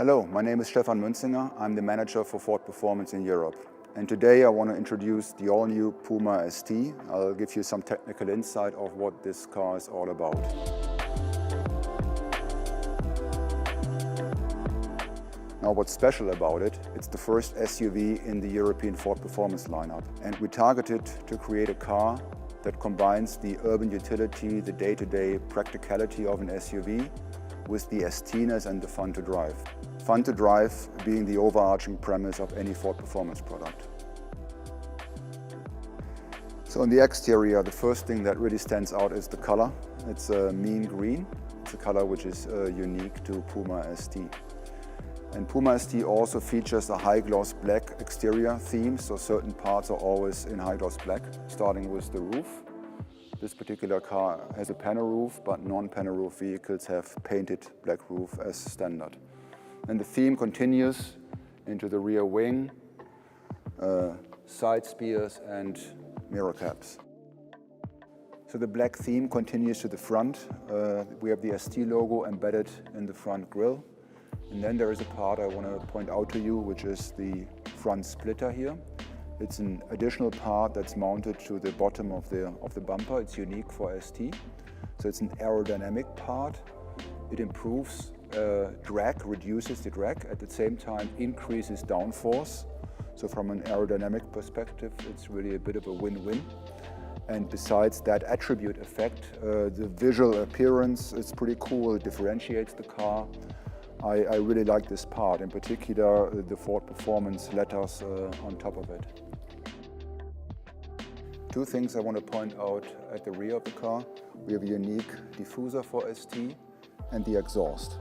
Hello, my name is Stefan Münzinger. I'm the manager for Ford Performance in Europe. And today I want to introduce the all-new Puma ST. I'll give you some technical insight of what this car is all about. Now what's special about it, it's the first SUV in the European Ford Performance lineup. And we targeted to create a car that combines the urban utility, the day-to-day practicality of an SUV with the ST-ness and the fun to drive. Fun to drive being the overarching premise of any Ford Performance product. So on the exterior, the first thing that really stands out is the color. It's a mean green. It's a color which is unique to Puma ST. And Puma ST also features a high gloss black exterior theme, so certain parts are always in high gloss black, starting with the roof. This particular car has a panel roof, but non-panel roof vehicles have painted black roof as standard. And the theme continues into the rear wing, side spears and mirror caps. So the black theme continues to the front. We have the ST logo embedded in the front grille. And then there is a part I want to point out to you, which is the front splitter here. It's an additional part that's mounted to the bottom of the bumper. It's unique for ST. So it's an aerodynamic part. It improves drag, reduces the drag, at the same time increases downforce. So from an aerodynamic perspective, it's really a bit of a win-win. And besides that attribute effect, the visual appearance is pretty cool. It differentiates the car. I really like this part, in particular the Ford Performance letters on top of it. Two things I want to point out at the rear of the car. We have a unique diffuser for ST and the exhaust.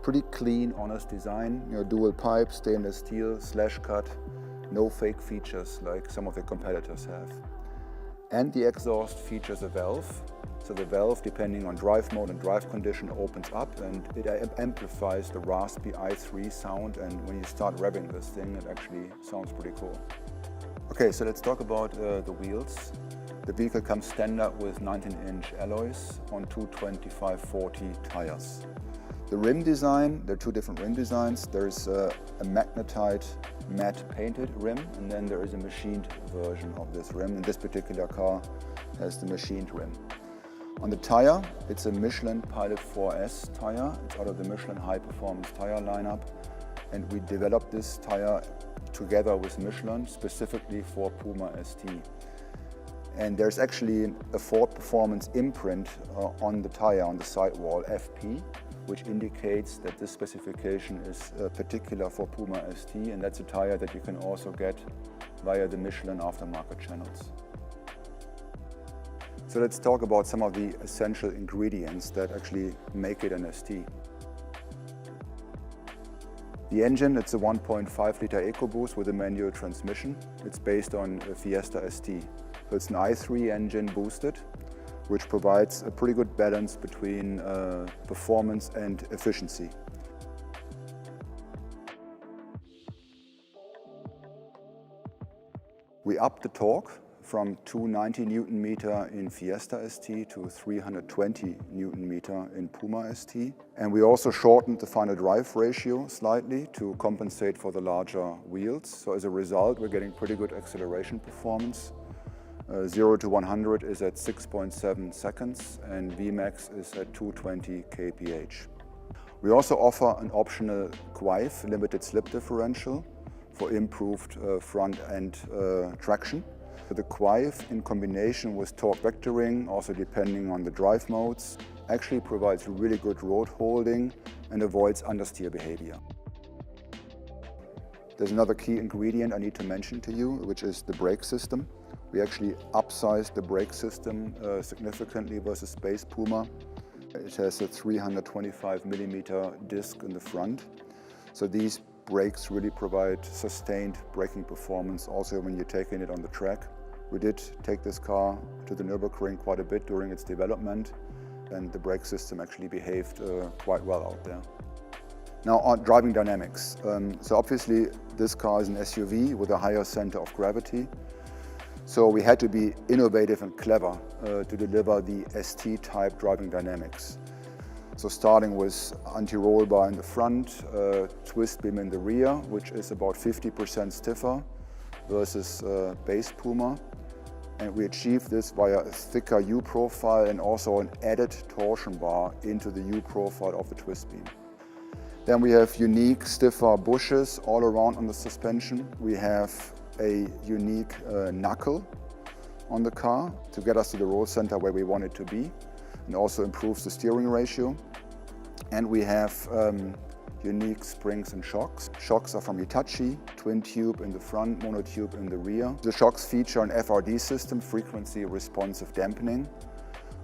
Pretty clean, honest design, dual pipe, stainless steel, slash cut, no fake features like some of the competitors have. And the exhaust features a valve. So the valve, depending on drive mode and drive condition, opens up and it amplifies the raspy i3 sound, and when you start revving this thing, it actually sounds pretty cool. Okay, so let's talk about the wheels. The vehicle comes standard with 19-inch alloys on 225/40 tires. The rim design, there are two different rim designs. There's a magnetite matte painted rim, and then there is a machined version of this rim, and this particular car has the machined rim. On the tire, it's a Michelin Pilot 4S tire. It's out of the Michelin High Performance tire lineup. And we developed this tire together with Michelin, specifically for Puma ST. And there's actually a Ford Performance imprint on the tire, on the sidewall, FP, which indicates that this specification is particular for Puma ST, and that's a tire that you can also get via the Michelin aftermarket channels. So let's talk about some of the essential ingredients that actually make it an ST. The engine, it's a 1.5-liter EcoBoost with a manual transmission. It's based on a Fiesta ST. So it's an i3 engine boosted, which provides a pretty good balance between performance and efficiency. We upped the torque from 290 Nm in Fiesta ST to 320 Nm in Puma ST. And we also shortened the final drive ratio slightly to compensate for the larger wheels. So as a result, we're getting pretty good acceleration performance. 0 to 100 is at 6.7 seconds and Vmax is at 220 kph. We also offer an optional QAIF limited slip differential for improved front end traction. The QAIF, in combination with torque vectoring, also depending on the drive modes, actually provides really good road holding and avoids understeer behavior. There's another key ingredient I need to mention to you, which is the brake system. We actually upsized the brake system significantly versus base Puma. It has a 325mm disc in the front. So these brakes really provide sustained braking performance also when you're taking it on the track. We did take this car to the Nürburgring quite a bit during its development, and the brake system actually behaved quite well out there. Now on driving dynamics. So obviously this car is an SUV with a higher center of gravity. So we had to be innovative and clever to deliver the ST-type driving dynamics. So starting with anti-roll bar in the front, twist beam in the rear, which is about 50% stiffer versus base Puma. And we achieve this via a thicker U-profile and also an added torsion bar into the U-profile of the twist beam. Then we have unique stiffer bushes all around on the suspension. We have a unique knuckle on the car to get us to the roll center where we want it to be, and also improves the steering ratio. And we have unique springs and shocks. Shocks are from Hitachi, twin tube in the front, monotube in the rear. The shocks feature an FRD system, frequency responsive dampening,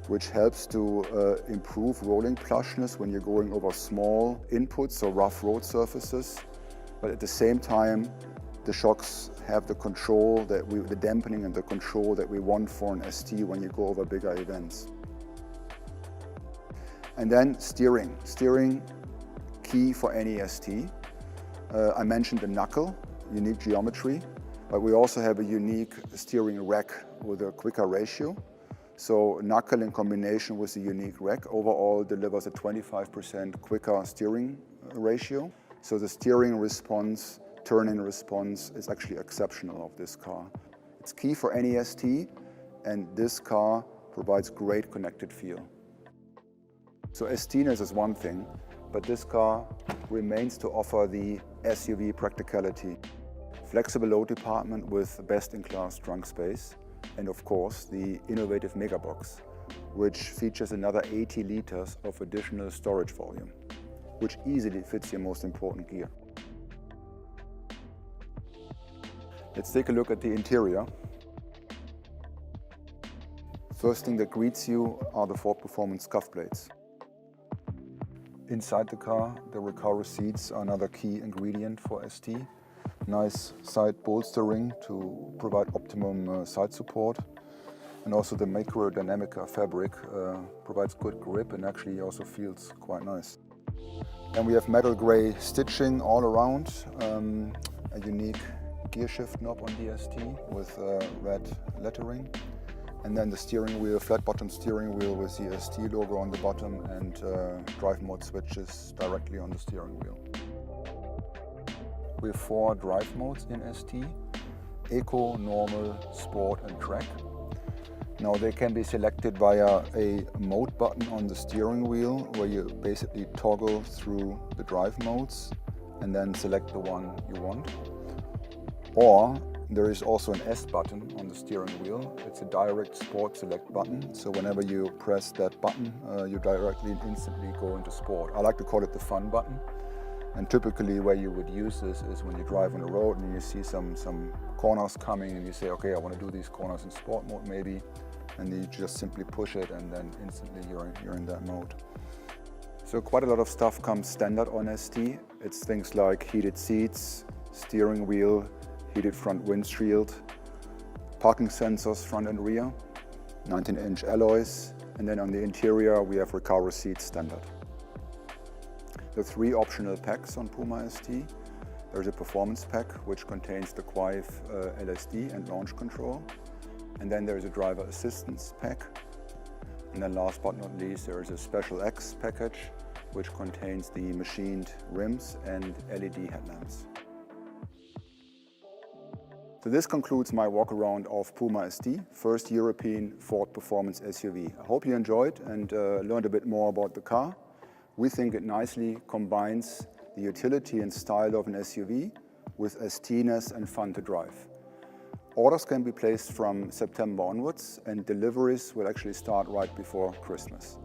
which helps to improve rolling plushness when you're going over small inputs, so rough road surfaces. But at the same time, the shocks have the control the dampening and the control that we want for an ST when you go over bigger events. And then steering. Steering, key for any ST. I mentioned the knuckle, unique geometry, but we also have a unique steering rack with a quicker ratio. So knuckle in combination with the unique rack overall delivers a 25% quicker steering ratio. So the steering response, turn-in response is actually exceptional of this car. It's key for any ST, and this car provides great connected feel. So ST-ness is one thing, but this car remains to offer the SUV practicality. Flexible load department with best-in-class trunk space, and of course the innovative Megabox, which features another 80 liters of additional storage volume, which easily fits your most important gear. Let's take a look at the interior. First thing that greets you are the Ford Performance scuff plates. Inside the car, the Recaro seats are another key ingredient for ST. Nice side bolstering to provide optimum side support. And also the Microdynamica fabric provides good grip and actually also feels quite nice. And we have metal gray stitching all around, a unique gear shift knob on the ST with red lettering. And then the steering wheel, flat bottom steering wheel with the ST logo on the bottom, and drive mode switches directly on the steering wheel. We have 4 drive modes in ST: Eco, Normal, Sport and Track. Now they can be selected via a mode button on the steering wheel, where you basically toggle through the drive modes and then select the one you want. Or there is also an S button on the steering wheel. It's a direct sport select button. So whenever you press that button, you directly and instantly go into sport. I like to call it the fun button. And typically where you would use this is when you drive on the road and you see some corners coming and you say, okay, I want to do these corners in sport mode maybe. And you just simply push it and then instantly you're in that mode. So quite a lot of stuff comes standard on ST. It's things like heated seats, steering wheel, heated front windshield, parking sensors front and rear, 19-inch alloys, and then on the interior we have Recaro seats standard. The 3 optional packs on Puma ST. There's a performance pack which contains the Quive LSD and launch control, and then there's a driver assistance pack, and then last but not least there is a Special X package which contains the machined rims and LED headlamps. So this concludes my walk around of Puma ST, first European Ford Performance SUV. I hope you enjoyed and learned a bit more about the car. We think it nicely combines the utility and style of an SUV with ST-ness and fun to drive. Orders can be placed from September onwards, and deliveries will actually start right before Christmas.